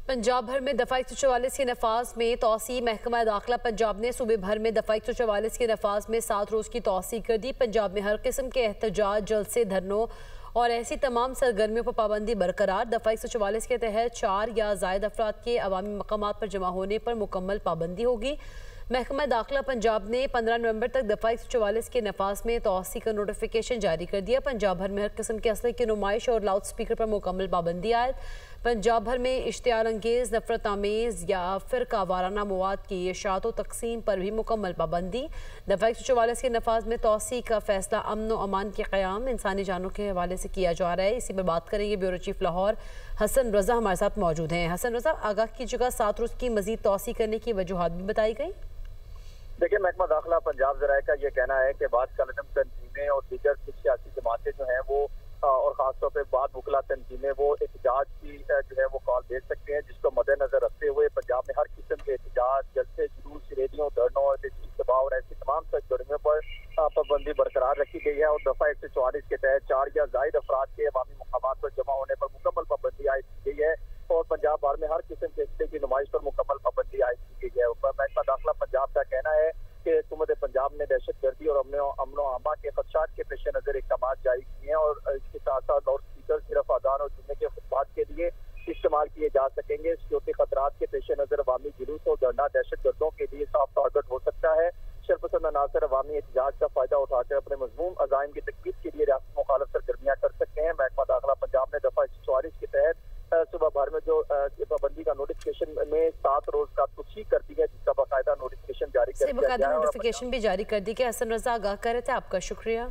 पंजाब भर में दफ़ा 144 के नफाज में तोसी। महकमा दाखिला पंजाब ने सूबे भर में दफ़ा 144 के नफाज में 7 रोज़ की तोसी कर दी। पंजाब में हर किस्म के एहतजाज, जलसे, धरनों और ऐसी तमाम सरगर्मियों पर पाबंदी बरकरार। दफ़ा 144 के तहत 4 या ज़ायद अफराद के अवामी मकामात पर जमा होने पर मुकम्मल पाबंदी होगी। महकमा दाखिला पंजाब ने 15 नवंबर तक दफ़ा 144 के नफाज में तोसी का नोटिफिकेशन जारी कर दिया। पंजाब भर में हर किस्म के असले की नुमाइश और लाउड स्पीकर पर मुकम्मल पाबंदी आयद। पंजाब भर में इश्तियार अंगेज़, नफरत आमेज़ या फ़िरका वाराना मवाद की इशाअत व तक़सीम पर भी मुकम्मल पाबंदी। दफ़ा 144 के नफाज में तोसी का फैसला अमन व अमान के क़याम, इंसानी जानों के हवाले से किया जा रहा है। इसी पर बात करेंगे। ब्यूरो चीफ लाहौर हसन रज़ा हमारे साथ मौजूद हैं। हसन रज़ा, आगाह की जगह 7 रोज़ की मज़ीद तोसी करने की वजूहात भी बताई गई। देखिए, महकमा दाखिला पंजाब ज़राए का ये कहना है कि बाद कलदम तंजीमें और दीगर कुछ सियासी जमातें जो हैं वो और ख़ासतौर पर बाद मुकला तंजीमें वो एहतजाज की जो है वो कॉल दे सकते हैं, जिसको मद्देनजर रखते हुए पंजाब में हर किस्म के एहतजाज, जलसे, जुलूस, रैलियों, धरनों, सभा और ऐसी तमाम सरगर्मियों पर पाबंदी बरकरार रखी गई है। और दफ़ा 144 के तहत 4 या ज़ायद अफराद के अवामी मकामात पर जमा होने पर मुकम्मल पाबंदी आयद की गई है और पंजाब भर में हर किस्म के हिस्से की नुमाइश पर मुकम्मल पाबंदी आयद की गई है। महकमा दाखिला पंजाब का कहना है कि हुकूमत पंजाब ने दहशतगर्दी और अमनो आमा के खदशात के पेश नज़र इक़दाम जारी किए हैं और इसके साथ साथ लाउड स्पीकर सिर्फ अजान और जुम्मे के खुतबात के लिए इस्तेमाल किए जा सकेंगे। सिक्योरिटी खतरात के पेश नज़र अवामी जुलूस और धरना दहशतगर्दों के लिए साफ टारगेट हो सकता है। शरपसंद अनासर अवामी एहतजाज का फायदा उठाकर अपने मज़मूम अज़ाइम की तकमील के लिए रियासत मुखालिफ सरगर्मियाँ कर सकते हैं। महकमा दाखिला पंजाब ने दफ़ा 144 के तहत सुबह भर में जो पाबंदी का नोटिफिकेशन में 7 रोज का तोसी कर दी है, जिसका बाकायदा नोटिफिकेशन जारी कर दिया गया है। नोटिफिकेशन भी जारी कर दी गया। हसन रज़ा आगाह कर रहे थे, आपका शुक्रिया।